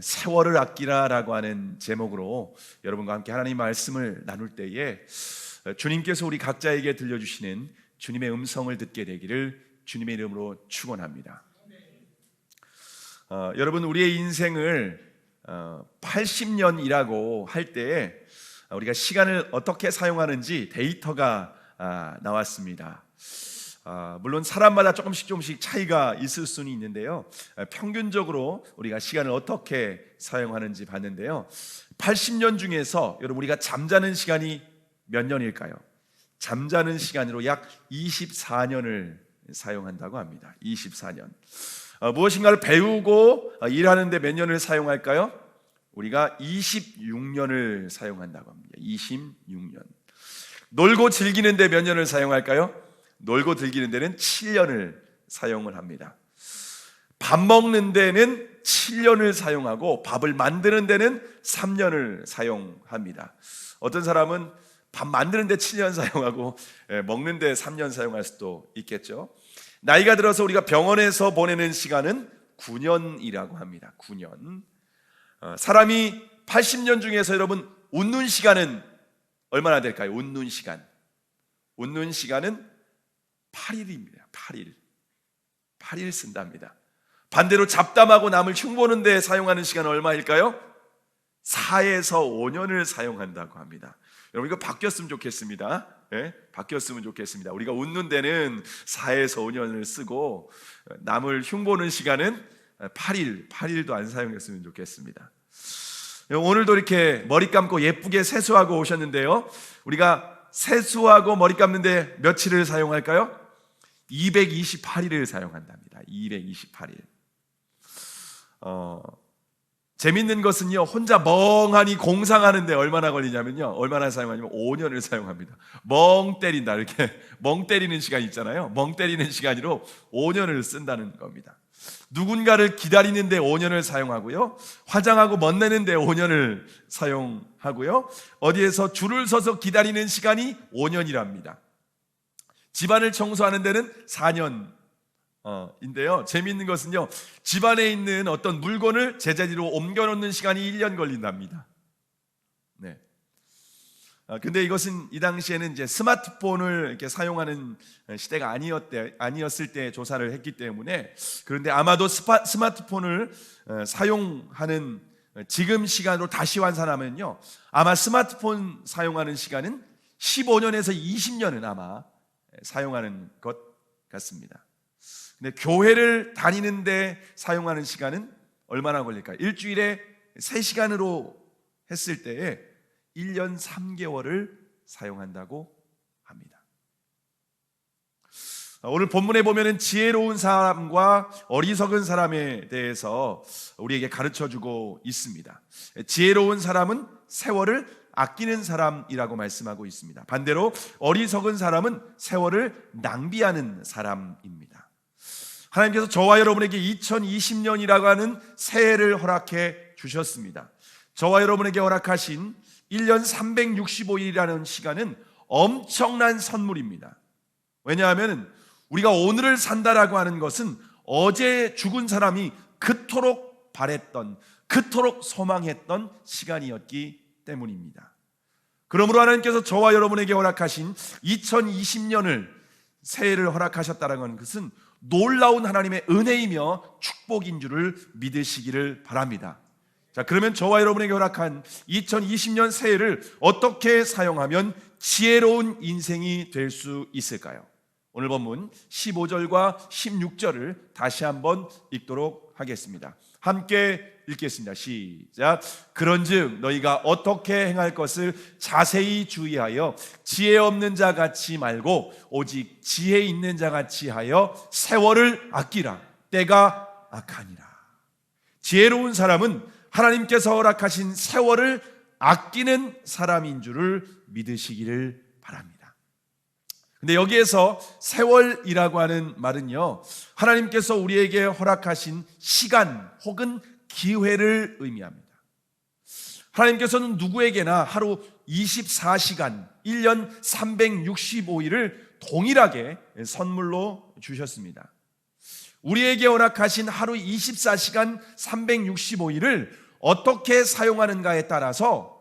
세월을 아끼라라고 하는 제목으로 여러분과 함께 하나님 말씀을 나눌 때에 주님께서 우리 각자에게 들려주시는 주님의 음성을 듣게 되기를 주님의 이름으로 축원합니다. 여러분, 우리의 인생을 80년이라고 할 때에 우리가 시간을 어떻게 사용하는지 데이터가 나왔습니다. 물론 사람마다 조금씩 차이가 있을 수는 있는데요, 평균적으로 우리가 시간을 어떻게 사용하는지 봤는데요, 80년 중에서 여러분, 우리가 잠자는 시간이 몇 년일까요? 잠자는 시간으로 약 24년을 사용한다고 합니다. 24년. 무엇인가를 배우고 일하는데 몇 년을 사용할까요? 우리가 26년을 사용한다고 합니다. 26년. 놀고 즐기는데 몇 년을 사용할까요? 놀고 즐기는 데는 7년을 사용을 합니다. 밥 먹는 데는 7년을 사용하고 밥을 만드는 데는 3년을 사용합니다. 어떤 사람은 밥 만드는 데 7년 사용하고 먹는 데 3년 사용할 수도 있겠죠. 나이가 들어서 우리가 병원에서 보내는 시간은 9년이라고 합니다. 9년. 사람이 80년 중에서 여러분, 웃는 시간은 얼마나 될까요? 웃는 시간은 8일입니다. 8일 쓴답니다. 반대로 잡담하고 남을 흉보는 데 사용하는 시간은 얼마일까요? 4에서 5년을 사용한다고 합니다. 여러분, 이거 바뀌었으면 좋겠습니다. 바뀌었으면 좋겠습니다. 우리가 웃는 데는 4에서 5년을 쓰고 남을 흉보는 시간은 8일도 안 사용했으면 좋겠습니다. 오늘도 이렇게 머리 감고 예쁘게 세수하고 오셨는데요, 우리가 세수하고 머리 감는데 며칠을 사용할까요? 228일을 사용한답니다. 228일. 재밌는 것은요, 혼자 멍하니 공상하는데 얼마나 걸리냐면요, 얼마나 사용하냐면 5년을 사용합니다. 멍 때린다, 이렇게 멍 때리는 시간 있잖아요. 멍 때리는 시간으로 5년을 쓴다는 겁니다. 누군가를 기다리는데 5년을 사용하고요, 화장하고 멋내는데 5년을 사용하고요, 어디에서 줄을 서서 기다리는 시간이 5년이랍니다. 집안을 청소하는 데는 4년인데요, 재미있는 것은요, 집안에 있는 어떤 물건을 제자리로 옮겨놓는 시간이 1년 걸린답니다. 네. 근데 이것은 이 당시에는 이제 스마트폰을 이렇게 사용하는 시대가 아니었을 때 조사를 했기 때문에, 그런데 아마도 스마트폰을 사용하는 지금 시간으로 다시 환산하면요, 아마 스마트폰 사용하는 시간은 15년에서 20년은 아마 사용하는 것 같습니다. 근데 교회를 다니는데 사용하는 시간은 얼마나 걸릴까요? 일주일에 3시간으로 했을 때에 1년 3개월을 사용한다고 합니다. 오늘 본문에 보면은 지혜로운 사람과 어리석은 사람에 대해서 우리에게 가르쳐주고 있습니다. 지혜로운 사람은 세월을 아끼는 사람이라고 말씀하고 있습니다. 반대로 어리석은 사람은 세월을 낭비하는 사람입니다. 하나님께서 저와 여러분에게 2020년이라고 하는 새해를 허락해 주셨습니다. 저와 여러분에게 허락하신 1년 365일이라는 시간은 엄청난 선물입니다. 왜냐하면 우리가 오늘을 산다라고 하는 것은 어제 죽은 사람이 그토록 바랬던, 그토록 소망했던 시간이었기 때문입니다. 그러므로 하나님께서 저와 여러분에게 허락하신 2020년을 새해를 허락하셨다는 것은 놀라운 하나님의 은혜이며 축복인 줄을 믿으시기를 바랍니다. 자, 그러면 저와 여러분에게 허락한 2020년 새해를 어떻게 사용하면 지혜로운 인생이 될 수 있을까요? 오늘 본문 15절과 16절을 다시 한번 읽도록 하겠습니다. 함께 읽겠습니다. 시작. 그런즉 너희가 어떻게 행할 것을 자세히 주의하여 지혜 없는 자 같이 말고 오직 지혜 있는 자 같이 하여 세월을 아끼라. 때가 악하니라. 지혜로운 사람은 하나님께서 허락하신 세월을 아끼는 사람인 줄을 믿으시기를 바랍니다. 근데 여기에서 세월이라고 하는 말은요, 하나님께서 우리에게 허락하신 시간 혹은 기회를 의미합니다. 하나님께서는 누구에게나 하루 24시간, 1년 365일을 동일하게 선물로 주셨습니다. 우리에게 허락하신 하루 24시간 365일을 어떻게 사용하는가에 따라서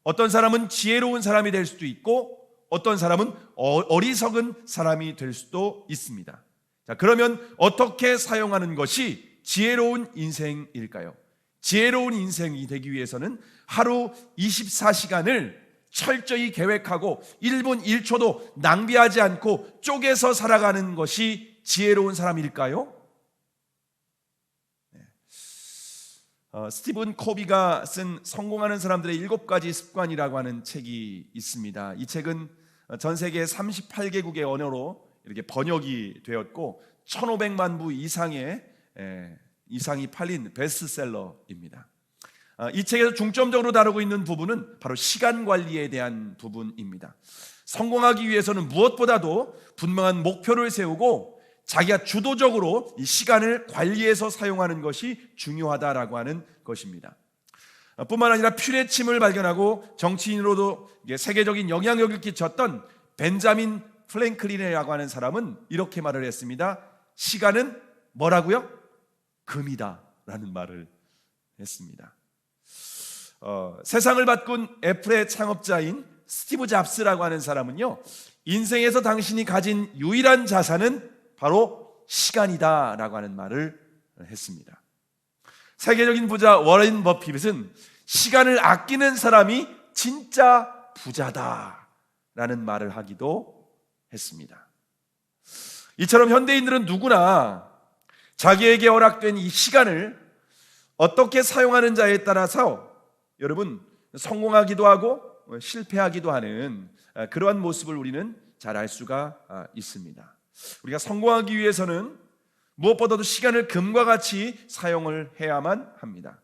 어떤 사람은 지혜로운 사람이 될 수도 있고 어떤 사람은 어리석은 사람이 될 수도 있습니다. 자, 그러면 어떻게 사용하는 것이 지혜로운 인생일까요? 지혜로운 인생이 되기 위해서는 하루 24시간을 철저히 계획하고 1분 1초도 낭비하지 않고 쪼개서 살아가는 것이 지혜로운 사람일까요? 스티븐 코비가 쓴 성공하는 사람들의 7가지 습관이라고 하는 책이 있습니다. 이 책은 전 세계 38개국의 언어로 이렇게 번역이 되었고 1500만 부 이상이 팔린 베스트셀러입니다. 이 책에서 중점적으로 다루고 있는 부분은 바로 시간 관리에 대한 부분입니다. 성공하기 위해서는 무엇보다도 분명한 목표를 세우고 자기가 주도적으로 이 시간을 관리해서 사용하는 것이 중요하다라고 하는 것입니다. 뿐만 아니라 퓨레침을 발견하고 정치인으로도 세계적인 영향력을 끼쳤던 벤자민 프랭클린이라고 하는 사람은 이렇게 말을 했습니다. 시간은 뭐라고요? 금이다 라는 말을 했습니다. 세상을 바꾼 애플의 창업자인 스티브 잡스라고 하는 사람은요, 인생에서 당신이 가진 유일한 자산은 바로 시간이다 라고 하는 말을 했습니다. 세계적인 부자 워렌 버핏은 시간을 아끼는 사람이 진짜 부자다 라는 말을 하기도 했습니다. 이처럼 현대인들은 누구나 자기에게 허락된 이 시간을 어떻게 사용하는 자에 따라서 여러분 성공하기도 하고 실패하기도 하는 그러한 모습을 우리는 잘 알 수가 있습니다. 우리가 성공하기 위해서는 무엇보다도 시간을 금과 같이 사용을 해야만 합니다.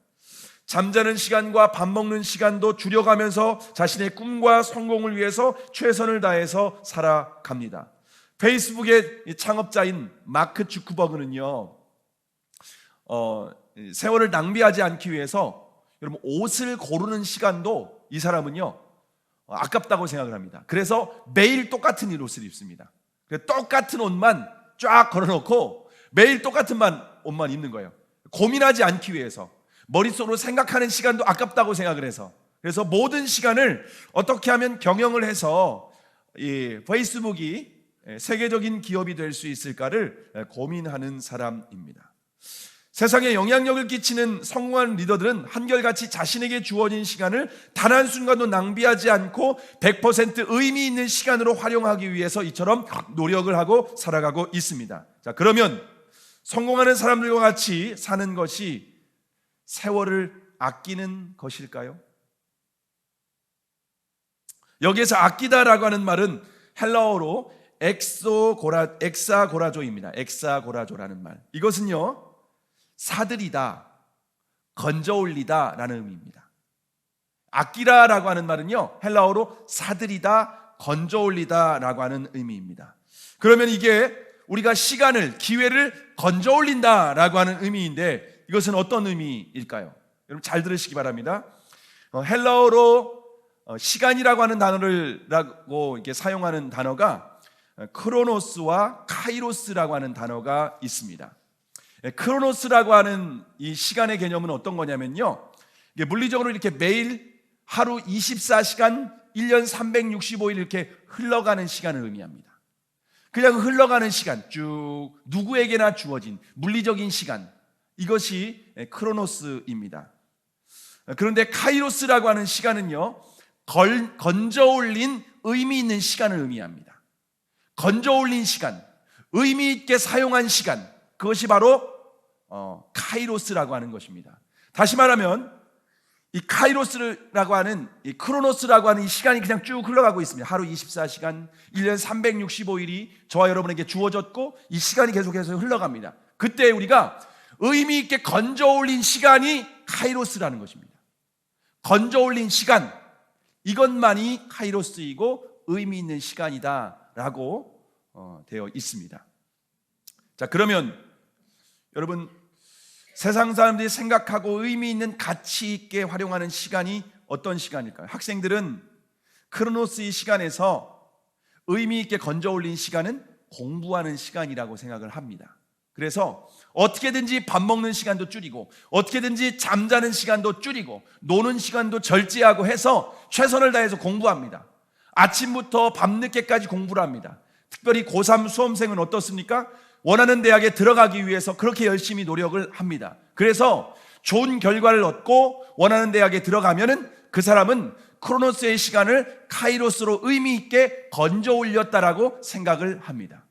잠자는 시간과 밥 먹는 시간도 줄여가면서 자신의 꿈과 성공을 위해서 최선을 다해서 살아갑니다. 페이스북의 창업자인 마크 주크버그는요, 세월을 낭비하지 않기 위해서 여러분 옷을 고르는 시간도 이 사람은요 아깝다고 생각을 합니다. 그래서 매일 똑같은 옷을 입습니다. 똑같은 옷만 쫙 걸어놓고 매일 똑같은 옷만 입는 거예요. 고민하지 않기 위해서, 머릿속으로 생각하는 시간도 아깝다고 생각을 해서, 그래서 모든 시간을 어떻게 하면 경영을 해서 이 페이스북이 세계적인 기업이 될 수 있을까를 고민하는 사람입니다. 세상에 영향력을 끼치는 성공한 리더들은 한결같이 자신에게 주어진 시간을 단 한순간도 낭비하지 않고 100% 의미 있는 시간으로 활용하기 위해서 이처럼 노력을 하고 살아가고 있습니다. 자, 그러면 성공하는 사람들과 같이 사는 것이 세월을 아끼는 것일까요? 여기에서 아끼다라고 하는 말은 헬라어로 엑사고라조입니다. 엑사고라조라는 말. 이것은요, 사들이다, 건져올리다 라는 의미입니다. 아끼라라고 하는 말은요, 헬라어로 사들이다, 건져올리다 라고 하는 의미입니다. 그러면 이게 우리가 시간을, 기회를 건져올린다 라고 하는 의미인데 이것은 어떤 의미일까요? 여러분 잘 들으시기 바랍니다. 헬라어로 시간이라고 하는 단어를 이렇게 사용하는 단어가 크로노스와 카이로스라고 하는 단어가 있습니다. 크로노스라고 하는 이 시간의 개념은 어떤 거냐면요, 물리적으로 이렇게 매일 하루 24시간 1년 365일 이렇게 흘러가는 시간을 의미합니다. 그냥 흘러가는 시간, 쭉 누구에게나 주어진 물리적인 시간, 이것이 크로노스입니다. 그런데 카이로스라고 하는 시간은요, 건져올린 의미 있는 시간을 의미합니다. 건져올린 시간, 의미 있게 사용한 시간, 그것이 바로 카이로스라고 하는 것입니다. 다시 말하면 이 카이로스라고 하는, 이 크로노스라고 하는 이 시간이 그냥 쭉 흘러가고 있습니다. 하루 24시간 1년 365일이 저와 여러분에게 주어졌고 이 시간이 계속해서 흘러갑니다. 그때 우리가 의미 있게 건져올린 시간이 카이로스라는 것입니다. 건져올린 시간, 이것만이 카이로스이고 의미 있는 시간이다라고 되어 있습니다. 자, 그러면 여러분, 세상 사람들이 생각하고 의미 있는 가치 있게 활용하는 시간이 어떤 시간일까요? 학생들은 크로노스의 시간에서 의미 있게 건져올린 시간은 공부하는 시간이라고 생각을 합니다. 그래서 어떻게든지 밥 먹는 시간도 줄이고 어떻게든지 잠자는 시간도 줄이고 노는 시간도 절제하고 해서 최선을 다해서 공부합니다. 아침부터 밤늦게까지 공부를 합니다. 특별히 고3 수험생은 어떻습니까? 원하는 대학에 들어가기 위해서 그렇게 열심히 노력을 합니다. 그래서 좋은 결과를 얻고 원하는 대학에 들어가면은 그 사람은 크로노스의 시간을 카이로스로 의미 있게 건져 올렸다라고 생각을 합니다.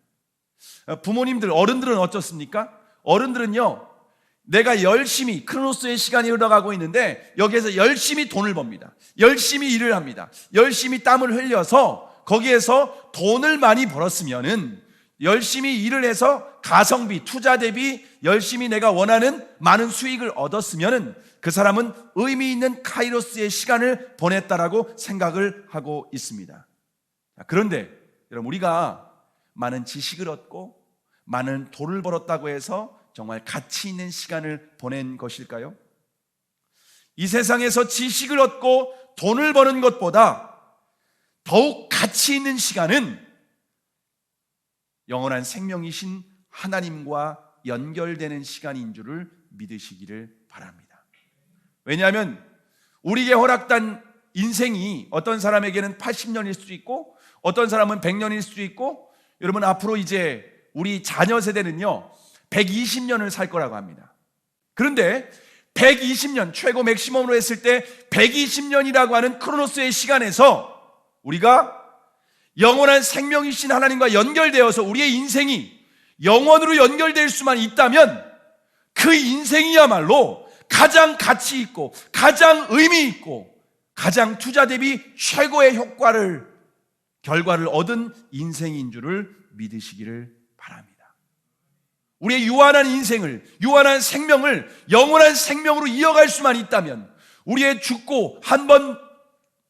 부모님들, 어른들은 어떻습니까? 어른들은요, 내가 열심히 크로노스의 시간이 흘러가고 있는데 여기에서 열심히 돈을 법니다. 열심히 일을 합니다. 열심히 땀을 흘려서 거기에서 돈을 많이 벌었으면은 열심히 일을 해서 가성비, 투자 대비 열심히 내가 원하는 많은 수익을 얻었으면은 그 사람은 의미 있는 카이로스의 시간을 보냈다라고 생각을 하고 있습니다. 그런데 여러분, 우리가 많은 지식을 얻고 많은 돈을 벌었다고 해서 정말 가치 있는 시간을 보낸 것일까요? 이 세상에서 지식을 얻고 돈을 버는 것보다 더욱 가치 있는 시간은 영원한 생명이신 하나님과 연결되는 시간인 줄을 믿으시기를 바랍니다. 왜냐하면 우리에게 허락된 인생이 어떤 사람에게는 80년일 수도 있고 어떤 사람은 100년일 수도 있고, 여러분 앞으로 이제 우리 자녀 세대는요 120년을 살 거라고 합니다. 그런데 120년, 최고 맥시멈으로 했을 때 120년이라고 하는 크로노스의 시간에서 우리가 영원한 생명이신 하나님과 연결되어서 우리의 인생이 영원으로 연결될 수만 있다면 그 인생이야말로 가장 가치 있고 가장 의미 있고 가장 투자 대비 최고의 결과를 얻은 인생인 줄을 믿으시기를 바랍니다. 우리의 유한한 인생을, 유한한 생명을 영원한 생명으로 이어갈 수만 있다면, 우리의 죽고 한 번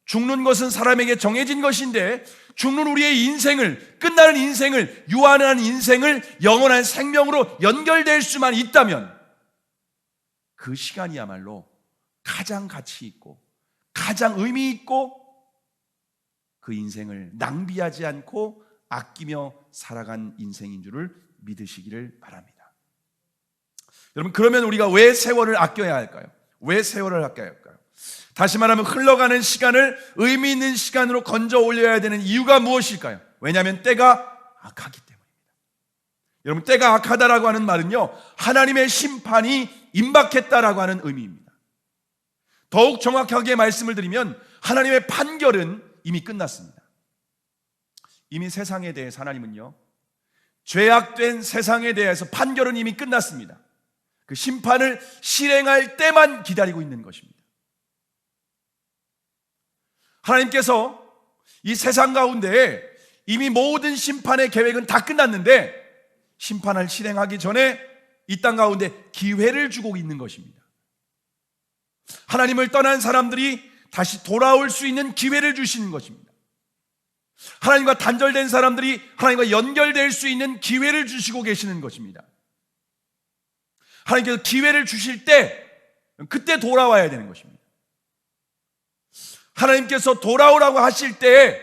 죽는 것은 사람에게 정해진 것인데 죽는 우리의 인생을, 끝나는 인생을, 유한한 인생을 영원한 생명으로 연결될 수만 있다면 그 시간이야말로 가장 가치 있고 가장 의미 있고 그 인생을 낭비하지 않고 아끼며 살아간 인생인 줄을 믿으시기를 바랍니다. 여러분, 그러면 우리가 왜 세월을 아껴야 할까요? 왜 세월을 아껴야 할까요? 다시 말하면 흘러가는 시간을 의미 있는 시간으로 건져 올려야 되는 이유가 무엇일까요? 왜냐하면 때가 악하기 때문입니다. 여러분, 때가 악하다라고 하는 말은요, 하나님의 심판이 임박했다라고 하는 의미입니다. 더욱 정확하게 말씀을 드리면 하나님의 판결은 이미 끝났습니다. 이미 세상에 대해서 하나님은요, 죄악된 세상에 대해서 판결은 이미 끝났습니다. 그 심판을 실행할 때만 기다리고 있는 것입니다. 하나님께서 이 세상 가운데 이미 모든 심판의 계획은 다 끝났는데 심판을 실행하기 전에 이 땅 가운데 기회를 주고 있는 것입니다. 하나님을 떠난 사람들이 다시 돌아올 수 있는 기회를 주시는 것입니다. 하나님과 단절된 사람들이 하나님과 연결될 수 있는 기회를 주시고 계시는 것입니다. 하나님께서 기회를 주실 때 그때 돌아와야 되는 것입니다. 하나님께서 돌아오라고 하실 때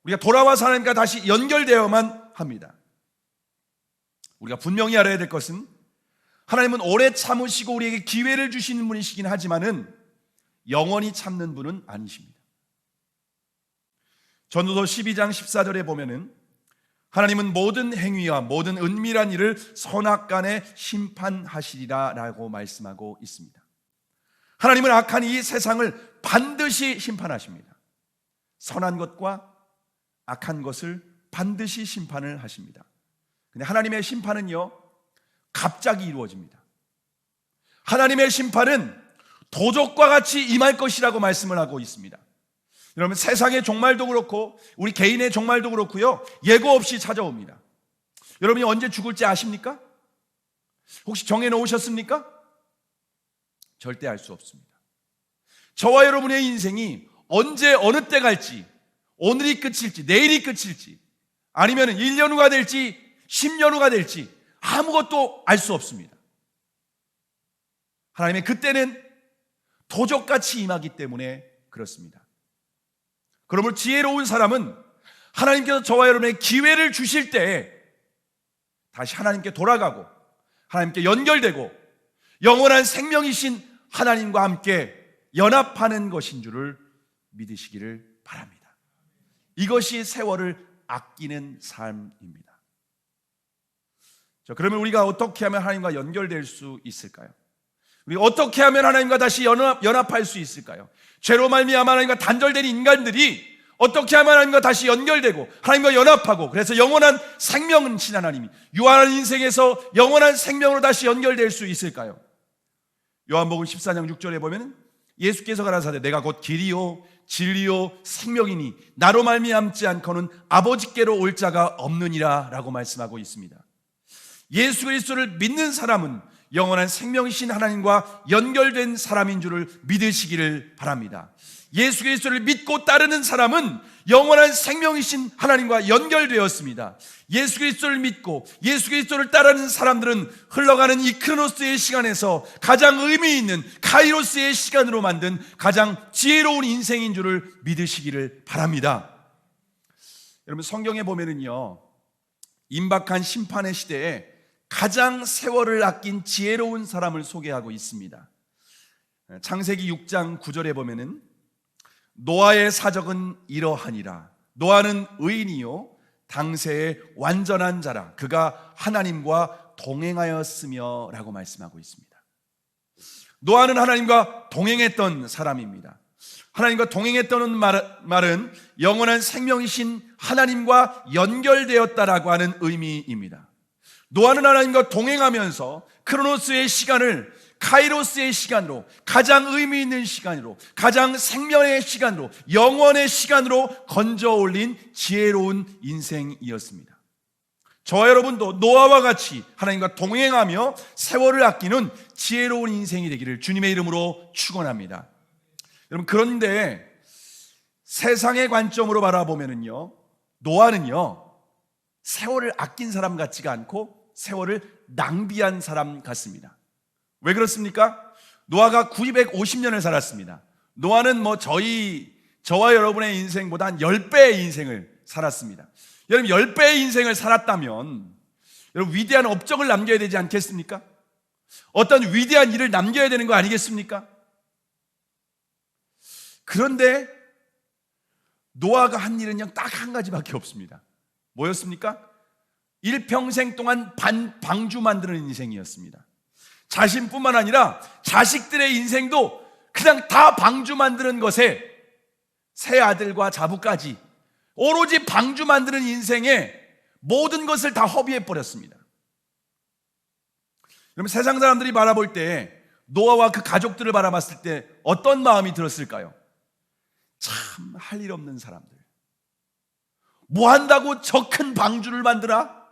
우리가 돌아와서 하나님과 다시 연결되어야만 합니다. 우리가 분명히 알아야 될 것은 하나님은 오래 참으시고 우리에게 기회를 주시는 분이시긴 하지만은 영원히 참는 분은 아니십니다. 전도서 12장 14절에 보면은 하나님은 모든 행위와 모든 은밀한 일을 선악간에 심판하시리라 라고 말씀하고 있습니다. 하나님은 악한 이 세상을 반드시 심판하십니다. 선한 것과 악한 것을 반드시 심판을 하십니다. 근데 하나님의 심판은요, 갑자기 이루어집니다. 하나님의 심판은 도적과 같이 임할 것이라고 말씀을 하고 있습니다. 여러분, 세상의 종말도 그렇고 우리 개인의 종말도 그렇고요, 예고 없이 찾아옵니다. 여러분이 언제 죽을지 아십니까? 혹시 정해놓으셨습니까? 절대 알 수 없습니다. 저와 여러분의 인생이 언제 어느 때 갈지, 오늘이 끝일지 내일이 끝일지 아니면 1년 후가 될지 10년 후가 될지 아무것도 알 수 없습니다. 하나님의 그때는 도적같이 임하기 때문에 그렇습니다. 그러므로 지혜로운 사람은 하나님께서 저와 여러분의 기회를 주실 때 다시 하나님께 돌아가고 하나님께 연결되고 영원한 생명이신 하나님과 함께 연합하는 것인 줄을 믿으시기를 바랍니다. 이것이 세월을 아끼는 삶입니다. 자, 그러면 우리가 어떻게 하면 하나님과 연결될 수 있을까요? 우리가 어떻게 하면 하나님과 다시 연합할 수 있을까요? 죄로 말미암아 하나님과 단절된 인간들이 어떻게 하면 하나님과 다시 연결되고 하나님과 연합하고 그래서 영원한 생명이신 하나님이 유한한 인생에서 영원한 생명으로 다시 연결될 수 있을까요? 요한복음 14장 6절에 보면 예수께서 가라사대 내가 곧 길이요 진리요 생명이니 나로 말미암지 않고는 아버지께로 올 자가 없느니라 라고 말씀하고 있습니다. 예수 그리스도를 믿는 사람은 영원한 생명이신 하나님과 연결된 사람인 줄을 믿으시기를 바랍니다. 예수 그리스도를 믿고 따르는 사람은 영원한 생명이신 하나님과 연결되었습니다. 예수 그리스도를 믿고 예수 그리스도를 따르는 사람들은 흘러가는 이 크로노스의 시간에서 가장 의미 있는 카이로스의 시간으로 만든 가장 지혜로운 인생인 줄을 믿으시기를 바랍니다. 여러분, 성경에 보면은요, 임박한 심판의 시대에 가장 세월을 아낀 지혜로운 사람을 소개하고 있습니다. 창세기 6장 9절에 보면은 노아의 사적은 이러하니라. 노아는 의인이요 당세의 완전한 자라. 그가 하나님과 동행하였으며 라고 말씀하고 있습니다. 노아는 하나님과 동행했던 사람입니다. 하나님과 동행했다는 말은 영원한 생명이신 하나님과 연결되었다라고 하는 의미입니다. 노아는 하나님과 동행하면서 크로노스의 시간을 카이로스의 시간으로, 가장 의미 있는 시간으로, 가장 생명의 시간으로, 영원의 시간으로 건져 올린 지혜로운 인생이었습니다. 저와 여러분도 노아와 같이 하나님과 동행하며 세월을 아끼는 지혜로운 인생이 되기를 주님의 이름으로 축원합니다. 여러분, 그런데 세상의 관점으로 바라보면은요, 노아는요 세월을 아낀 사람 같지가 않고 세월을 낭비한 사람 같습니다. 왜 그렇습니까? 노아가 950년을 살았습니다. 노아는 저와 여러분의 인생보다 한 10배의 인생을 살았습니다. 여러분, 10배의 인생을 살았다면 여러분, 위대한 업적을 남겨야 되지 않겠습니까? 어떤 위대한 일을 남겨야 되는 거 아니겠습니까? 그런데 노아가 한 일은 그냥 딱 한 가지밖에 없습니다. 뭐였습니까? 일평생 동안 방주 만드는 인생이었습니다. 자신뿐만 아니라 자식들의 인생도 그냥 다 방주 만드는 것에 새 아들과 자부까지 오로지 방주 만드는 인생에 모든 것을 다 허비해버렸습니다. 여러분, 세상 사람들이 바라볼 때 노아와 그 가족들을 바라봤을 때 어떤 마음이 들었을까요? 참 할 일 없는 사람들, 뭐 한다고 저 큰 방주를 만드나?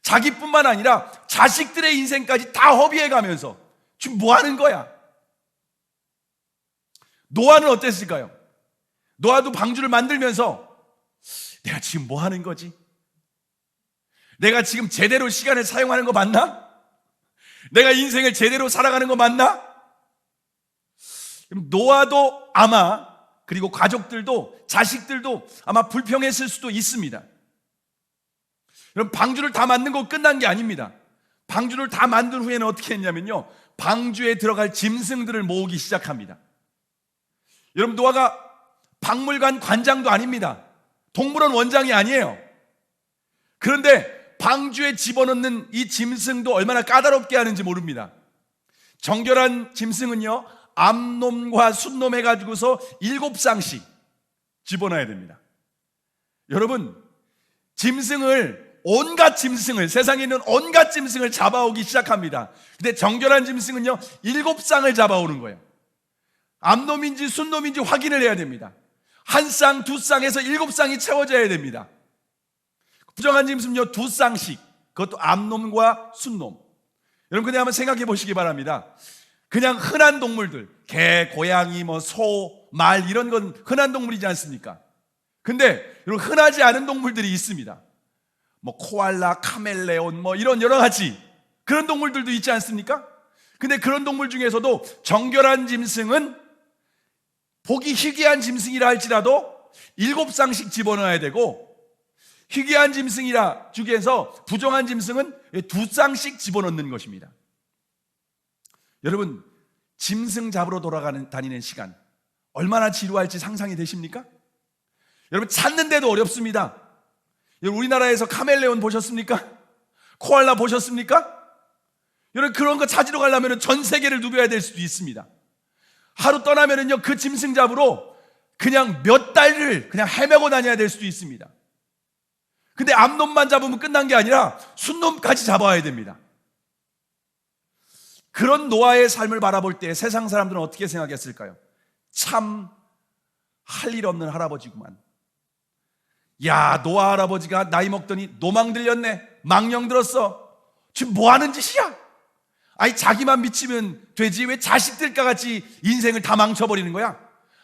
자기뿐만 아니라 자식들의 인생까지 다 허비해가면서 지금 뭐 하는 거야? 노아는 어땠을까요? 노아도 방주를 만들면서 내가 지금 뭐 하는 거지? 내가 지금 제대로 시간을 사용하는 거 맞나? 내가 인생을 제대로 살아가는 거 맞나? 노아도 아마, 그리고 가족들도, 자식들도 아마 불평했을 수도 있습니다. 여러분, 방주를 다 만든 거 끝난 게 아닙니다. 방주를 다 만든 후에는 어떻게 했냐면요, 방주에 들어갈 짐승들을 모으기 시작합니다. 여러분, 노아가 박물관 관장도 아닙니다. 동물원 원장이 아니에요. 그런데 방주에 집어넣는 이 짐승도 얼마나 까다롭게 하는지 모릅니다. 정결한 짐승은요, 암놈과 순놈 해가지고서 7쌍씩 집어넣어야 됩니다. 여러분, 온갖 짐승을, 세상에 있는 온갖 짐승을 잡아오기 시작합니다. 근데 정결한 짐승은요 7쌍을 잡아오는 거예요. 암놈인지 순놈인지 확인을 해야 됩니다. 한 쌍, 두 쌍에서 7쌍이 채워져야 됩니다. 부정한 짐승은요 2쌍씩, 그것도 암놈과 순놈. 여러분, 그냥 한번 생각해 보시기 바랍니다. 그냥 흔한 동물들, 개, 고양이, 소, 말, 이런 건 흔한 동물이지 않습니까? 근데 여러분, 흔하지 않은 동물들이 있습니다. 코알라, 카멜레온, 이런 여러 가지 그런 동물들도 있지 않습니까? 근데 그런 동물 중에서도 정결한 짐승은 보기 희귀한 짐승이라 할지라도 7쌍씩 집어넣어야 되고, 희귀한 짐승이라 중에서 부정한 짐승은 2쌍씩 집어넣는 것입니다. 여러분, 짐승 잡으러 다니는 시간 얼마나 지루할지 상상이 되십니까? 여러분, 찾는데도 어렵습니다. 여러분, 우리나라에서 카멜레온 보셨습니까? 코알라 보셨습니까? 여러분, 그런 거 찾으러 가려면 전 세계를 누벼야 될 수도 있습니다. 하루 떠나면은요, 그 짐승 잡으러 그냥 몇 달을 그냥 헤매고 다녀야 될 수도 있습니다. 근데 암놈만 잡으면 끝난 게 아니라 순놈까지 잡아야 됩니다. 그런 노아의 삶을 바라볼 때 세상 사람들은 어떻게 생각했을까요? 참 할 일 없는 할아버지구만. 야, 노아 할아버지가 나이 먹더니 노망 들렸네. 망령 들었어. 지금 뭐 하는 짓이야? 아니, 자기만 미치면 되지 왜 자식들과 같이 인생을 다 망쳐버리는 거야?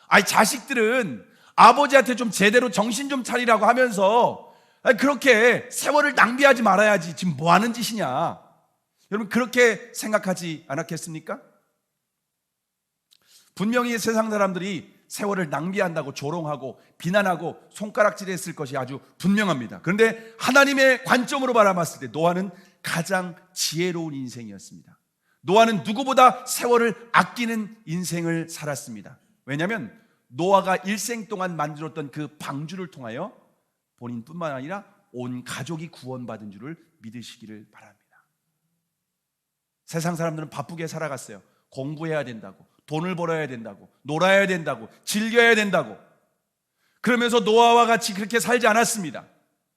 아니, 자식들은 아버지한테 좀 제대로 정신 좀 차리라고 하면서 그렇게 세월을 낭비하지 말아야지. 지금 뭐 하는 짓이냐? 여러분, 그렇게 생각하지 않았겠습니까? 분명히 세상 사람들이 세월을 낭비한다고 조롱하고 비난하고 손가락질했을 것이 아주 분명합니다. 그런데 하나님의 관점으로 바라봤을 때 노아는 가장 지혜로운 인생이었습니다. 노아는 누구보다 세월을 아끼는 인생을 살았습니다. 왜냐하면 노아가 일생 동안 만들었던 그 방주를 통하여 본인뿐만 아니라 온 가족이 구원받은 줄을 믿으시기를 바랍니다. 세상 사람들은 바쁘게 살아갔어요. 공부해야 된다고, 돈을 벌어야 된다고, 놀아야 된다고, 즐겨야 된다고. 그러면서 노아와 같이 그렇게 살지 않았습니다.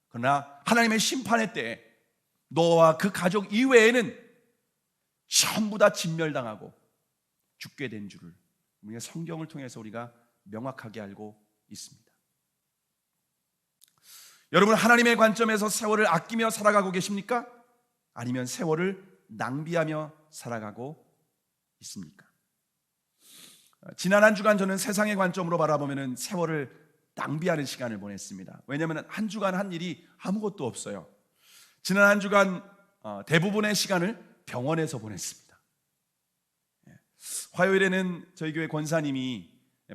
그러나 하나님의 심판의 때에 노아와 그 가족 이외에는 전부 다 진멸당하고 죽게 된 줄을 우리가 성경을 통해서 우리가 명확하게 알고 있습니다. 여러분, 하나님의 관점에서 세월을 아끼며 살아가고 계십니까? 아니면 세월을 낭비하며 살아가고 있습니까? 지난 한 주간 저는 세상의 관점으로 바라보면 세월을 낭비하는 시간을 보냈습니다. 왜냐하면 한 주간 한 일이 아무것도 없어요. 지난 한 주간 대부분의 시간을 병원에서 보냈습니다. 화요일에는 저희 교회 권사님이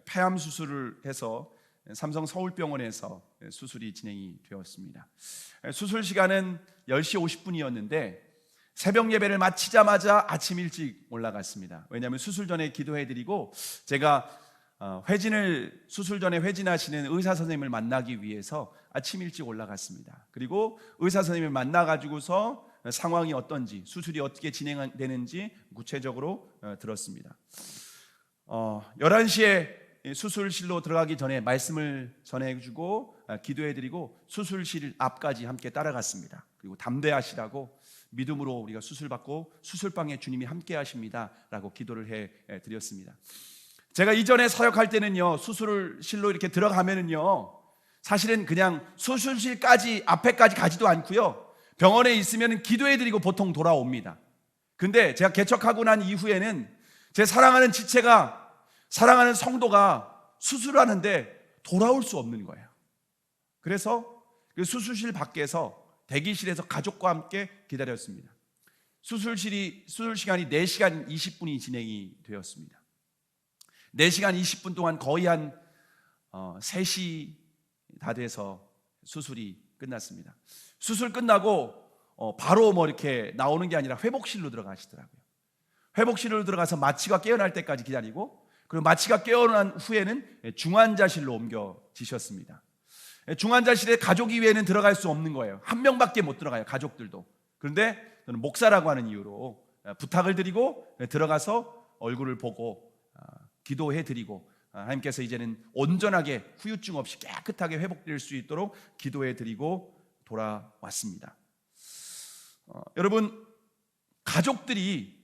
폐암 수술을 해서 삼성 서울병원에서 수술이 진행이 되었습니다. 수술 시간은 10시 50분이었는데 새벽 예배를 마치자마자 아침 일찍 올라갔습니다. 왜냐하면 수술 전에 기도해드리고 제가 수술 전에 회진하시는 의사 선생님을 만나기 위해서 아침 일찍 올라갔습니다. 그리고 의사 선생님을 만나가지고서 상황이 어떤지, 수술이 어떻게 진행되는지 구체적으로 들었습니다. 11시에 수술실로 들어가기 전에 말씀을 전해주고 기도해드리고 수술실 앞까지 함께 따라갔습니다. 그리고 담대하시라고, 믿음으로 우리가 수술받고 수술방에 주님이 함께 하십니다 라고 기도를 해드렸습니다. 제가 이전에 사역할 때는요, 수술실로 이렇게 들어가면은요, 사실은 그냥 수술실까지 앞에까지 가지도 않고요, 병원에 있으면 기도해드리고 보통 돌아옵니다. 근데 제가 개척하고 난 이후에는 제 사랑하는 지체가, 사랑하는 성도가 수술하는데 돌아올 수 없는 거예요. 그래서 그 수술실 밖에서 대기실에서 가족과 함께 기다렸습니다. 수술 시간이 4시간 20분이 진행이 되었습니다. 4시간 20분 동안 거의 한 3시 다 돼서 수술이 끝났습니다. 수술 끝나고 바로 이렇게 나오는 게 아니라 회복실로 들어가시더라고요. 회복실로 들어가서 마취가 깨어날 때까지 기다리고, 그리고 마취가 깨어난 후에는 중환자실로 옮겨지셨습니다. 중환자실에 가족 이외에는 들어갈 수 없는 거예요. 한 명밖에 못 들어가요, 가족들도. 그런데 저는 목사라고 하는 이유로 부탁을 드리고 들어가서 얼굴을 보고 기도해드리고, 하나님께서 이제는 온전하게 후유증 없이 깨끗하게 회복될 수 있도록 기도해드리고 돌아왔습니다. 여러분, 가족들이,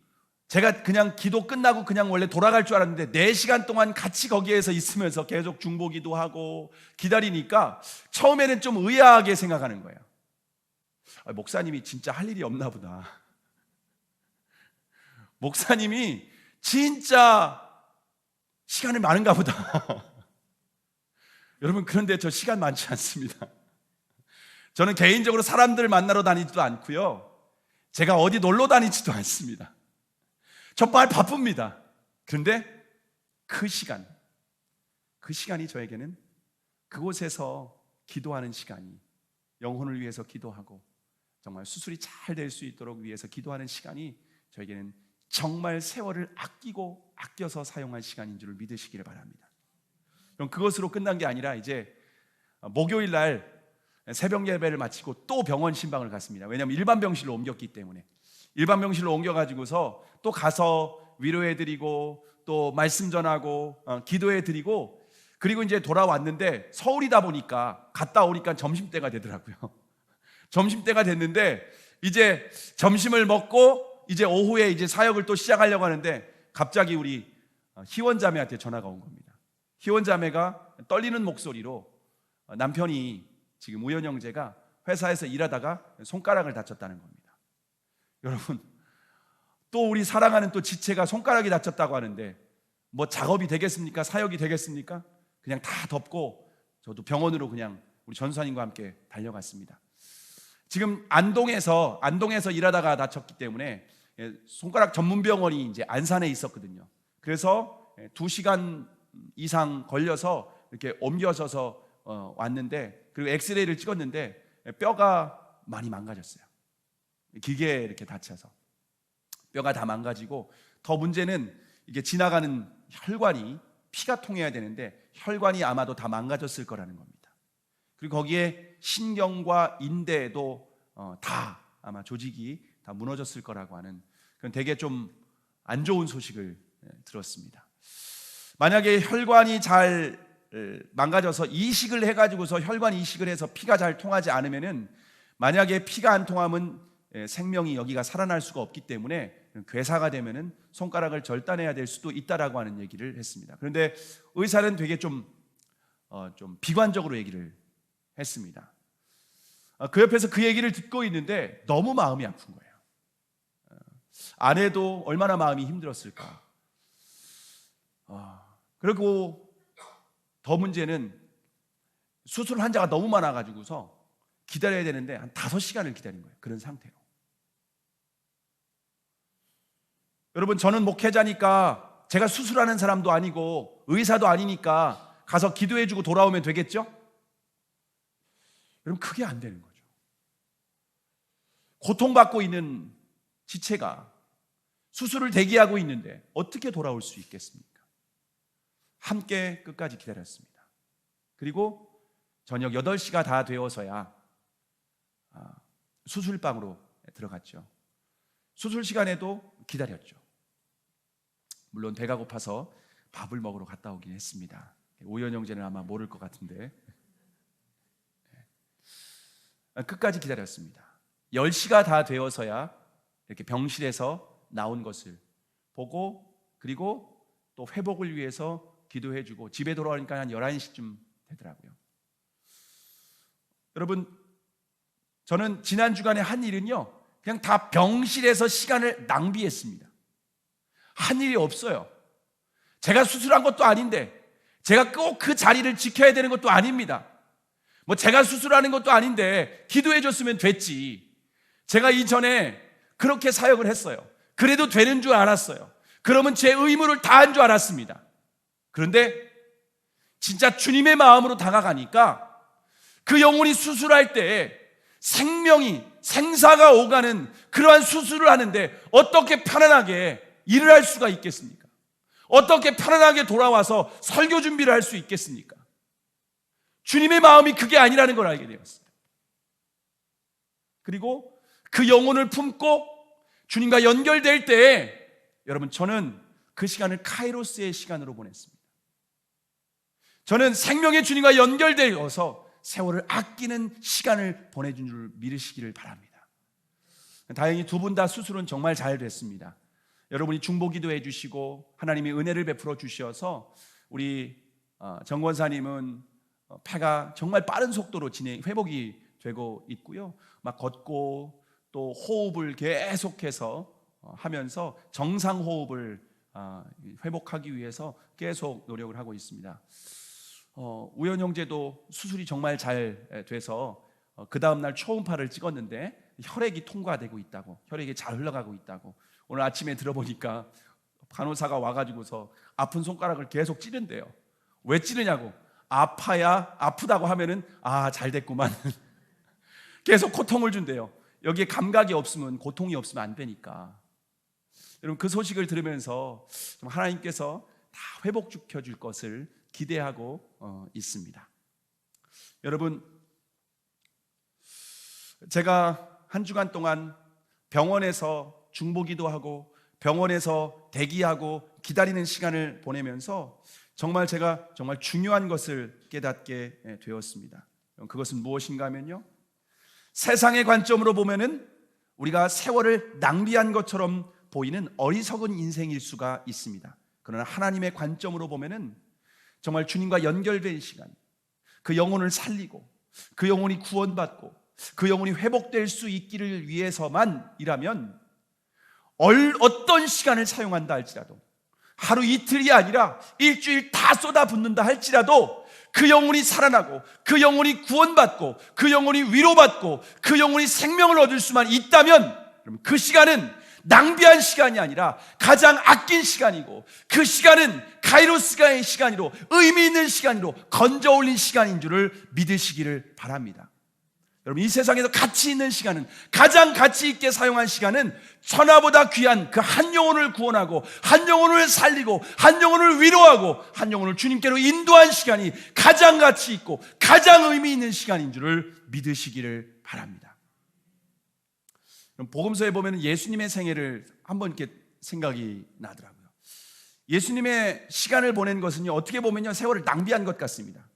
제가 그냥 기도 끝나고 그냥 원래 돌아갈 줄 알았는데 4시간 동안 같이 거기에서 있으면서 계속 중보기도 하고 기다리니까 처음에는 좀 의아하게 생각하는 거예요. 목사님이 진짜 할 일이 없나 보다. 목사님이 진짜 시간이 많은가 보다. 여러분, 그런데 저 시간 많지 않습니다. 저는 개인적으로 사람들 만나러 다니지도 않고요, 제가 어디 놀러 다니지도 않습니다. 정말 바쁩니다. 그런데 그 시간이 저에게는 그곳에서 기도하는 시간이 영혼을 위해서 기도하고 정말 수술이 잘 될 수 있도록 위해서 기도하는 시간이 저에게는 정말 세월을 아껴서 사용한 시간인 줄 믿으시기를 바랍니다. 그럼 그것으로 끝난 게 아니라 이제 목요일 날 새벽 예배를 마치고 또 병원 신방을 갔습니다. 왜냐하면 일반 병실로 옮겼기 때문에. 일반 병실로 옮겨가지고서 또 가서 위로해드리고 또 말씀 전하고 기도해드리고, 그리고 이제 돌아왔는데 서울이다 보니까 갔다 오니까 점심때가 되더라고요. 점심때가 됐는데 이제 점심을 먹고 이제 오후에 이제 사역을 또 시작하려고 하는데 갑자기 우리 희원자매한테 전화가 온 겁니다. 희원자매가 떨리는 목소리로 남편이 지금 우연 형제가 회사에서 일하다가 손가락을 다쳤다는 겁니다. 여러분, 또 우리 사랑하는 또 지체가 손가락이 다쳤다고 하는데 뭐 작업이 되겠습니까? 사역이 되겠습니까? 그냥 다 덮고 저도 병원으로 그냥 우리 전수사님과 함께 달려갔습니다. 지금 안동에서 일하다가 다쳤기 때문에 손가락 전문병원이 이제 안산에 있었거든요. 그래서 2시간 이상 걸려서 이렇게 옮겨져서 왔는데, 그리고 엑스레이를 찍었는데 뼈가 많이 망가졌어요. 기계에 이렇게 다쳐서 뼈가 다 망가지고, 더 문제는 이게 지나가는 혈관이 피가 통해야 되는데 혈관이 아마도 다 망가졌을 거라는 겁니다. 그리고 거기에 신경과 인대도 다 아마 조직이 다 무너졌을 거라고 하는 그런 되게 좀 안 좋은 소식을 들었습니다. 만약에 혈관이 잘 망가져서 이식을 해가지고서 혈관 이식을 해서 피가 잘 통하지 않으면은, 만약에 피가 안 통하면 생명이 여기가 살아날 수가 없기 때문에 괴사가 되면은 손가락을 절단해야 될 수도 있다라고 하는 얘기를 했습니다. 그런데 의사는 되게 좀 비관적으로 얘기를 했습니다. 그 옆에서 그 얘기를 듣고 있는데 너무 마음이 아픈 거예요. 아내도 얼마나 마음이 힘들었을까. 그리고 더 문제는 수술 환자가 너무 많아가지고서 기다려야 되는데 한 5시간을 기다린 거예요. 그런 상태로. 여러분, 저는 목회자니까 제가 수술하는 사람도 아니고 의사도 아니니까 가서 기도해주고 돌아오면 되겠죠? 여러분, 그게 안 되는 거죠. 고통받고 있는 지체가 수술을 대기하고 있는데 어떻게 돌아올 수 있겠습니까? 함께 끝까지 기다렸습니다. 그리고 저녁 8시가 다 되어서야 수술방으로 들어갔죠. 수술 시간에도 기다렸죠. 물론 배가 고파서 밥을 먹으러 갔다 오긴 했습니다. 오연 형제는 아마 모를 것 같은데 끝까지 기다렸습니다. 10시가 다 되어서야 이렇게 병실에서 나온 것을 보고, 그리고 또 회복을 위해서 기도해주고 집에 돌아오니까 한 11시쯤 되더라고요. 여러분, 저는 지난 주간에 한 일은요, 그냥 다 병실에서 시간을 낭비했습니다. 한 일이 없어요. 제가 수술한 것도 아닌데, 제가 꼭 그 자리를 지켜야 되는 것도 아닙니다. 뭐 제가 수술하는 것도 아닌데 기도해 줬으면 됐지. 제가 이전에 그렇게 사역을 했어요. 그래도 되는 줄 알았어요. 그러면 제 의무를 다한 줄 알았습니다. 그런데 진짜 주님의 마음으로 다가가니까 그 영혼이 수술할 때 생사가 오가는 그러한 수술을 하는데 어떻게 편안하게 일을 할 수가 있겠습니까? 어떻게 편안하게 돌아와서 설교 준비를 할 수 있겠습니까? 주님의 마음이 그게 아니라는 걸 알게 되었습니다. 그리고 그 영혼을 품고 주님과 연결될 때에, 여러분, 저는 그 시간을 카이로스의 시간으로 보냈습니다. 저는 생명의 주님과 연결되어서 세월을 아끼는 시간을 보내준 줄 믿으시기를 바랍니다. 다행히 두 분 다 수술은 정말 잘 됐습니다. 여러분이 중보기도 해주시고 하나님이 은혜를 베풀어 주셔서 우리 정 권사님은 폐가 정말 빠른 속도로 회복이 되고 있고요. 막 걷고 또 호흡을 계속해서 하면서 정상 호흡을 회복하기 위해서 계속 노력을 하고 있습니다. 우연 형제도 수술이 정말 잘 돼서 그 다음날 초음파를 찍었는데 혈액이 통과되고 있다고, 혈액이 잘 흘러가고 있다고. 오늘 아침에 들어보니까 간호사가 와가지고서 아픈 손가락을 계속 찌른대요. 왜 찌르냐고. 아프다고 하면은 잘 됐구만. 계속 고통을 준대요. 여기에 감각이 없으면, 고통이 없으면 안 되니까. 여러분, 그 소식을 들으면서 좀 하나님께서 다 회복시켜 줄 것을 기대하고 있습니다. 여러분, 제가 한 주간 동안 병원에서 중보기도 하고 병원에서 대기하고 기다리는 시간을 보내면서 제가 정말 중요한 것을 깨닫게 되었습니다. 그것은 무엇인가 하면요, 세상의 관점으로 보면은 우리가 세월을 낭비한 것처럼 보이는 어리석은 인생일 수가 있습니다. 그러나 하나님의 관점으로 보면은 정말 주님과 연결된 시간, 그 영혼을 살리고 그 영혼이 구원받고 그 영혼이 회복될 수 있기를 위해서만이라면 어떤 시간을 사용한다 할지라도, 하루 이틀이 아니라 일주일 다 쏟아붓는다 할지라도 그 영혼이 살아나고 그 영혼이 구원받고 그 영혼이 위로받고 그 영혼이 생명을 얻을 수만 있다면, 그 시간은 낭비한 시간이 아니라 가장 아낀 시간이고, 그 시간은 카이로스가의 시간으로, 의미 있는 시간으로 건져 올린 시간인 줄을 믿으시기를 바랍니다. 여러분, 이 세상에서 가치 있는 시간은, 가장 가치 있게 사용한 시간은 천하보다 귀한 그 한 영혼을 구원하고 한 영혼을 살리고 한 영혼을 위로하고 한 영혼을 주님께로 인도한 시간이 가장 가치 있고 가장 의미 있는 시간인 줄을 믿으시기를 바랍니다. 복음서에 보면 예수님의 생애를 한번 이렇게 생각이 나더라고요. 예수님의 시간을 보낸 것은요, 어떻게 보면요, 세월을 낭비한 것 같습니다.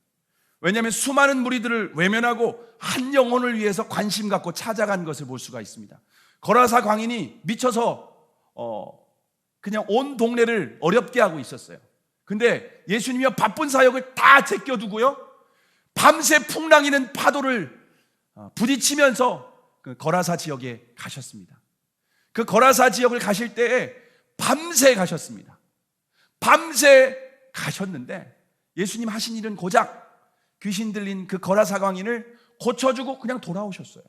왜냐하면 수많은 무리들을 외면하고 한 영혼을 위해서 관심 갖고 찾아간 것을 볼 수가 있습니다. 거라사 광인이 미쳐서 그냥 온 동네를 어렵게 하고 있었어요. 근데 예수님이 바쁜 사역을 다 제껴두고요, 밤새 풍랑이는 파도를 부딪히면서 그 거라사 지역에 가셨습니다. 그 거라사 지역을 가실 때에 밤새 가셨습니다. 밤새 가셨는데 예수님 하신 일은 고작 귀신 들린 그 거라사 광인을 고쳐주고 그냥 돌아오셨어요.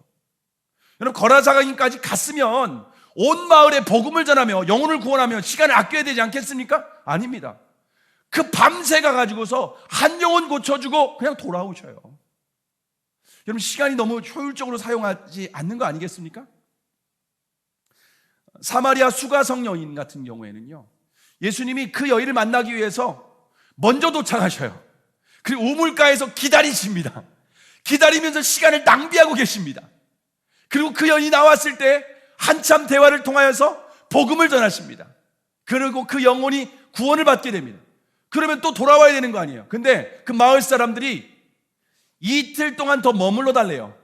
여러분, 거라사 광인까지 갔으면 온 마을에 복음을 전하며 영혼을 구원하며 시간을 아껴야 되지 않겠습니까? 아닙니다. 그 밤새 가가지고서 한 영혼 고쳐주고 그냥 돌아오셔요. 여러분, 시간이 너무 효율적으로 사용하지 않는 거 아니겠습니까? 사마리아 수가성 여인 같은 경우에는요, 예수님이 그 여인을 만나기 위해서 먼저 도착하셔요. 그리고 우물가에서 기다리십니다. 기다리면서 시간을 낭비하고 계십니다. 그리고 그 여인이 나왔을 때 한참 대화를 통하여서 복음을 전하십니다. 그리고 그 영혼이 구원을 받게 됩니다. 그러면 또 돌아와야 되는 거 아니에요. 근데 그 마을 사람들이 이틀 동안 더 머물러 달래요.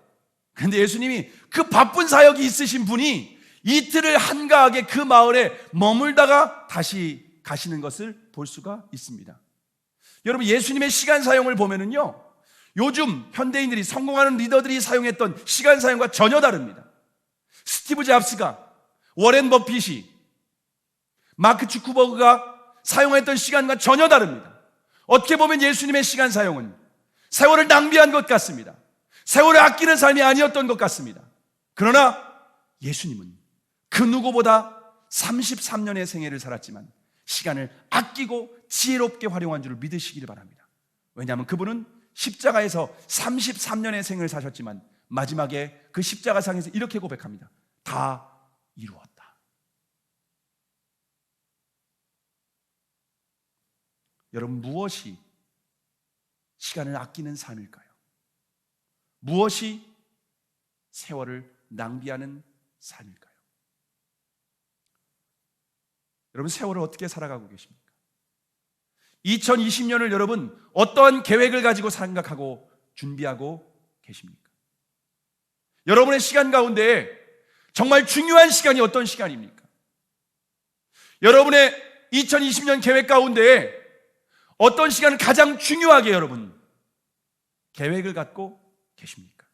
근데 예수님이 그 바쁜 사역이 있으신 분이 이틀을 한가하게 그 마을에 머물다가 다시 가시는 것을 볼 수가 있습니다. 여러분, 예수님의 시간 사용을 보면은요, 요즘 현대인들이, 성공하는 리더들이 사용했던 시간 사용과 전혀 다릅니다. 스티브 잡스가, 워렌 버핏이, 마크 주크버그가 사용했던 시간과 전혀 다릅니다. 어떻게 보면 예수님의 시간 사용은 세월을 낭비한 것 같습니다. 세월을 아끼는 삶이 아니었던 것 같습니다. 그러나 예수님은 그 누구보다 33년의 생애를 살았지만 시간을 아끼고 지혜롭게 활용한 줄을 믿으시기를 바랍니다. 왜냐하면 그분은 십자가에서 33년의 생을 사셨지만 마지막에 그 십자가상에서 이렇게 고백합니다. 다 이루었다. 여러분, 무엇이 시간을 아끼는 삶일까요? 무엇이 세월을 낭비하는 삶일까요? 여러분, 세월을 어떻게 살아가고 계십니까? 2020년을 여러분 어떠한 계획을 가지고 생각하고 준비하고 계십니까? 여러분의 시간 가운데 정말 중요한 시간이 어떤 시간입니까? 여러분의 2020년 계획 가운데 어떤 시간을 가장 중요하게 여러분 계획을 갖고 계십니까?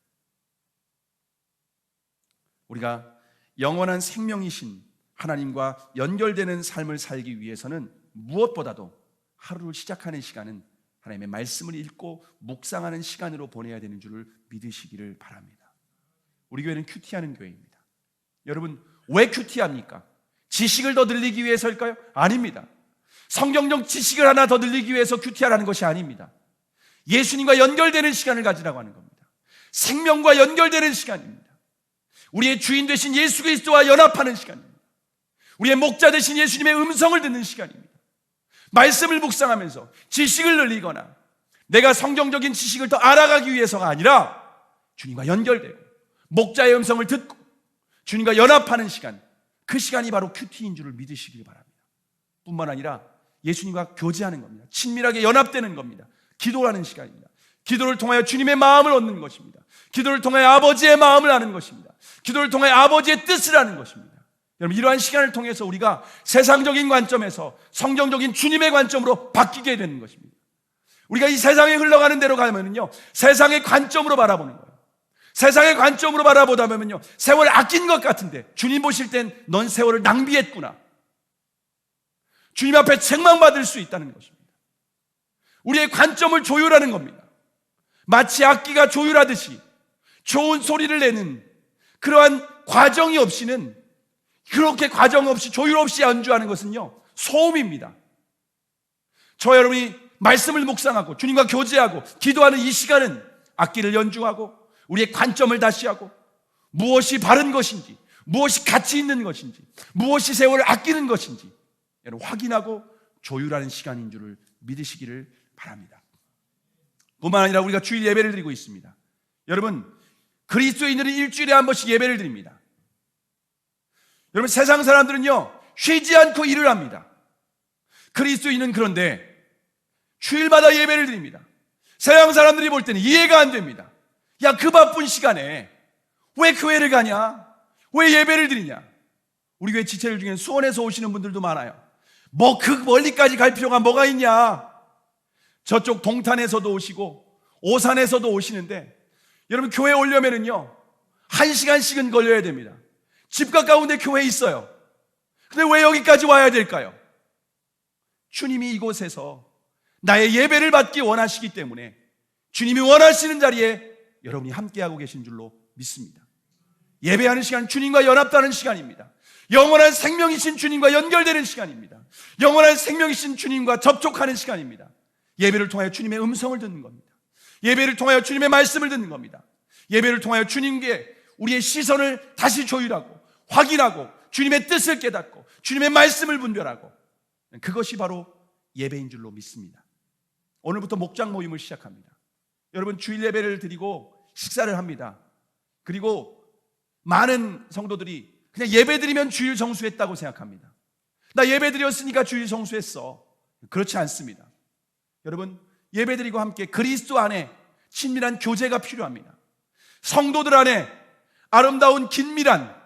우리가 영원한 생명이신 하나님과 연결되는 삶을 살기 위해서는 무엇보다도 하루를 시작하는 시간은 하나님의 말씀을 읽고 묵상하는 시간으로 보내야 되는 줄을 믿으시기를 바랍니다. 우리 교회는 큐티하는 교회입니다. 여러분, 왜 큐티합니까? 지식을 더 늘리기 위해서일까요? 아닙니다. 성경적 지식을 하나 더 늘리기 위해서 큐티하라는 것이 아닙니다. 예수님과 연결되는 시간을 가지라고 하는 겁니다. 생명과 연결되는 시간입니다. 우리의 주인 되신 예수 그리스도와 연합하는 시간입니다. 우리의 목자 되신 예수님의 음성을 듣는 시간입니다. 말씀을 묵상하면서 지식을 늘리거나 내가 성경적인 지식을 더 알아가기 위해서가 아니라 주님과 연결되고 목자의 음성을 듣고 주님과 연합하는 시간, 그 시간이 바로 큐티인 줄을 믿으시길 바랍니다. 뿐만 아니라 예수님과 교제하는 겁니다. 친밀하게 연합되는 겁니다. 기도하는 시간입니다. 기도를 통하여 주님의 마음을 얻는 것입니다. 기도를 통하여 아버지의 마음을 아는 것입니다. 기도를 통하여 아버지의 뜻을 아는 것입니다. 여러분, 이러한 시간을 통해서 우리가 세상적인 관점에서 성경적인 주님의 관점으로 바뀌게 되는 것입니다. 우리가 이 세상에 흘러가는 대로 가면요, 세상의 관점으로 바라보는 거예요. 세상의 관점으로 바라보다 보면요, 세월 아낀 것 같은데 주님 보실 땐 넌 세월을 낭비했구나. 주님 앞에 책망받을 수 있다는 것입니다. 우리의 관점을 조율하는 겁니다. 마치 악기가 조율하듯이 좋은 소리를 내는 그러한 과정이 없이는, 그렇게 과정 없이 조율 없이 연주하는 것은요, 소음입니다. 저 여러분이 말씀을 묵상하고 주님과 교제하고 기도하는 이 시간은 악기를 연주하고 우리의 관점을 다시 하고 무엇이 바른 것인지, 무엇이 가치 있는 것인지, 무엇이 세월을 아끼는 것인지 여러분 확인하고 조율하는 시간인 줄을 믿으시기를 바랍니다. 뿐만 아니라 우리가 주일 예배를 드리고 있습니다. 여러분, 그리스도인들은 일주일에 한 번씩 예배를 드립니다. 여러분, 세상 사람들은요 쉬지 않고 일을 합니다. 그리스도인은 그런데 주일마다 예배를 드립니다. 세상 사람들이 볼 때는 이해가 안 됩니다. 야, 그 바쁜 시간에 왜 교회를 가냐? 왜 예배를 드리냐? 우리 교회 지체들 중에는 수원에서 오시는 분들도 많아요. 뭐 그 멀리까지 갈 필요가 뭐가 있냐? 저쪽 동탄에서도 오시고 오산에서도 오시는데 여러분, 교회 오려면은요 1시간씩은 걸려야 됩니다. 집 가까운데 교회 있어요. 근데 왜 여기까지 와야 될까요? 주님이 이곳에서 나의 예배를 받기 원하시기 때문에 주님이 원하시는 자리에 여러분이 함께하고 계신 줄로 믿습니다. 예배하는 시간, 주님과 연합하는 시간입니다. 영원한 생명이신 주님과 연결되는 시간입니다. 영원한 생명이신 주님과 접촉하는 시간입니다. 예배를 통하여 주님의 음성을 듣는 겁니다. 예배를 통하여 주님의 말씀을 듣는 겁니다. 예배를 통하여 주님께 우리의 시선을 다시 조율하고 확인하고 주님의 뜻을 깨닫고 주님의 말씀을 분별하고, 그것이 바로 예배인 줄로 믿습니다. 오늘부터 목장 모임을 시작합니다. 여러분, 주일 예배를 드리고 식사를 합니다. 그리고 많은 성도들이 그냥 예배 드리면 주일 성수했다고 생각합니다. 나 예배 드렸으니까 주일 성수했어. 그렇지 않습니다. 여러분, 예배 드리고 함께 그리스도 안에 친밀한 교제가 필요합니다. 성도들 안에 아름다운 긴밀한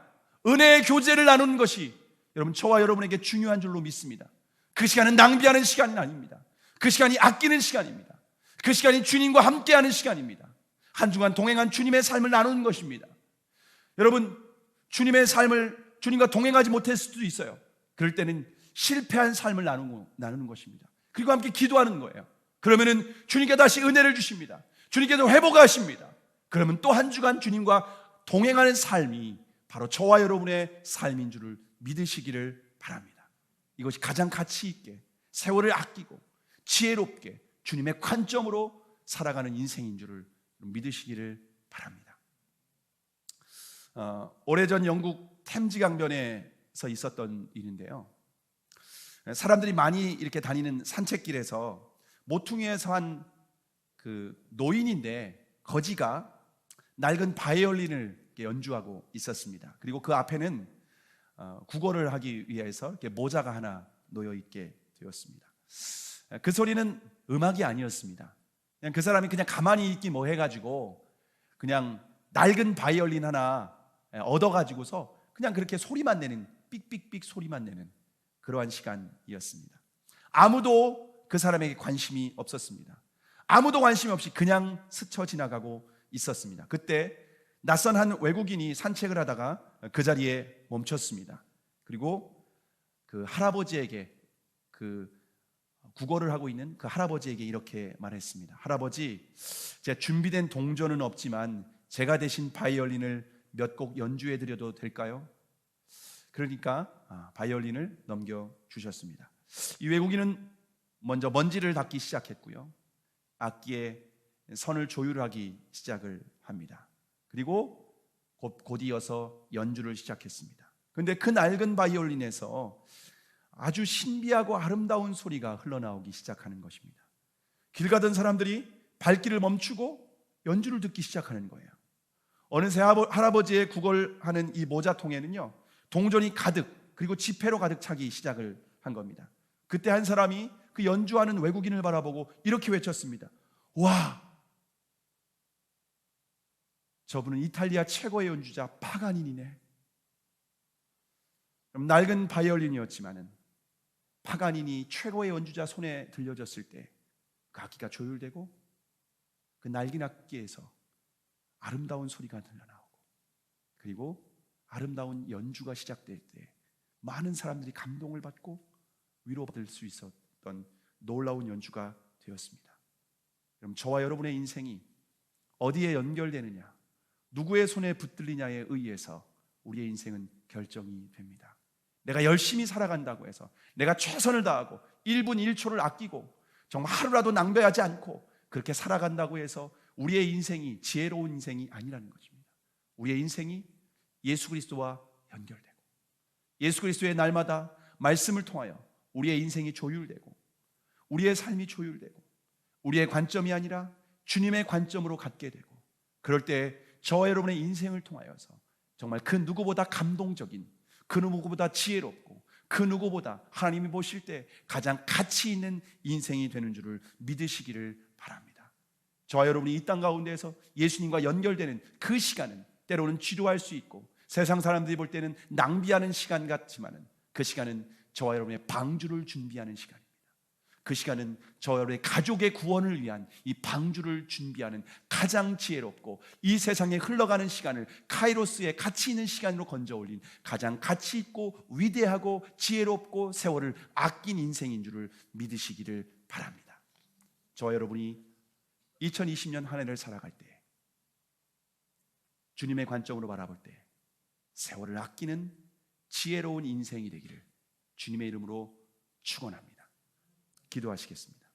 은혜의 교제를 나누는 것이 여러분, 저와 여러분에게 중요한 줄로 믿습니다. 그 시간은 낭비하는 시간이 아닙니다. 그 시간이 아끼는 시간입니다. 그 시간이 주님과 함께하는 시간입니다. 한 주간 동행한 주님의 삶을 나누는 것입니다. 여러분, 주님의 삶을 주님과 동행하지 못했을 수도 있어요. 그럴 때는 실패한 삶을 나누는 것입니다. 그리고 함께 기도하는 거예요. 그러면은 주님께 다시 은혜를 주십니다. 주님께서 회복하십니다. 그러면 또 한 주간 주님과 동행하는 삶이 바로 저와 여러분의 삶인 줄을 믿으시기를 바랍니다. 이것이 가장 가치 있게 세월을 아끼고 지혜롭게 주님의 관점으로 살아가는 인생인 줄을 믿으시기를 바랍니다. 오래전 영국 템즈 강변에서 있었던 일인데요, 사람들이 많이 이렇게 다니는 산책길에서 모퉁이에서 한 그 노인인데 거지가 낡은 바이올린을 연주하고 있었습니다. 그리고 그 앞에는 국어를 하기 위해서 이렇게 모자가 하나 놓여 있게 되었습니다. 그 소리는 음악이 아니었습니다. 그냥 그 사람이 그냥 가만히 있기 뭐 해가지고 그냥 낡은 바이올린 하나 얻어가지고서 그냥 그렇게 소리만 내는, 삑삑삑 소리만 내는 그러한 시간이었습니다. 아무도 그 사람에게 관심이 없었습니다. 아무도 관심이 없이 그냥 스쳐 지나가고 있었습니다. 그때 낯선 한 외국인이 산책을 하다가 그 자리에 멈췄습니다. 그리고 그 할아버지에게, 그 국어를 하고 있는 그 할아버지에게 이렇게 말했습니다. 할아버지, 제가 준비된 동전은 없지만 제가 대신 바이올린을 몇 곡 연주해 드려도 될까요? 그러니까 바이올린을 넘겨주셨습니다. 이 외국인은 먼저 먼지를 닦기 시작했고요, 악기에 선을 조율하기 시작을 합니다. 그리고 곧 이어서 연주를 시작했습니다. 그런데 그 낡은 바이올린에서 아주 신비하고 아름다운 소리가 흘러나오기 시작하는 것입니다. 길 가던 사람들이 발길을 멈추고 연주를 듣기 시작하는 거예요. 어느새 할아버지의 구걸하는 이 모자통에는요, 동전이 가득, 그리고 지폐로 가득 차기 시작을 한 겁니다. 그때 한 사람이 그 연주하는 외국인을 바라보고 이렇게 외쳤습니다. 와! 저분은 이탈리아 최고의 연주자 파가니니네. 낡은 바이올린이었지만은 파가니니 최고의 연주자 손에 들려졌을 때 그 악기가 조율되고 그 낡은 악기에서 아름다운 소리가 흘러나오고 그리고 아름다운 연주가 시작될 때 많은 사람들이 감동을 받고 위로받을 수 있었던 놀라운 연주가 되었습니다. 그럼 저와 여러분의 인생이 어디에 연결되느냐, 누구의 손에 붙들리냐에 의해서 우리의 인생은 결정이 됩니다. 내가 열심히 살아간다고 해서, 내가 최선을 다하고 1분 1초를 아끼고 정말 하루라도 낭비하지 않고 그렇게 살아간다고 해서 우리의 인생이 지혜로운 인생이 아니라는 것입니다. 우리의 인생이 예수 그리스도와 연결되고 예수 그리스도의 날마다 말씀을 통하여 우리의 인생이 조율되고 우리의 삶이 조율되고 우리의 관점이 아니라 주님의 관점으로 갖게 되고, 그럴 때 저와 여러분의 인생을 통하여서 정말 그 누구보다 감동적인, 그 누구보다 지혜롭고 그 누구보다 하나님이 보실 때 가장 가치 있는 인생이 되는 줄을 믿으시기를 바랍니다. 저와 여러분이 이 땅 가운데에서 예수님과 연결되는 그 시간은 때로는 지루할 수 있고 세상 사람들이 볼 때는 낭비하는 시간 같지만은 그 시간은 저와 여러분의 방주를 준비하는 시간입니다. 그 시간은 저와 여러분의 가족의 구원을 위한 이 방주를 준비하는 가장 지혜롭고 이 세상에 흘러가는 시간을 카이로스의 가치 있는 시간으로 건져 올린 가장 가치 있고 위대하고 지혜롭고 세월을 아낀 인생인 줄을 믿으시기를 바랍니다. 저와 여러분이 2020년 한 해를 살아갈 때 주님의 관점으로 바라볼 때 세월을 아끼는 지혜로운 인생이 되기를 주님의 이름으로 축원합니다. 기도하시겠습니다.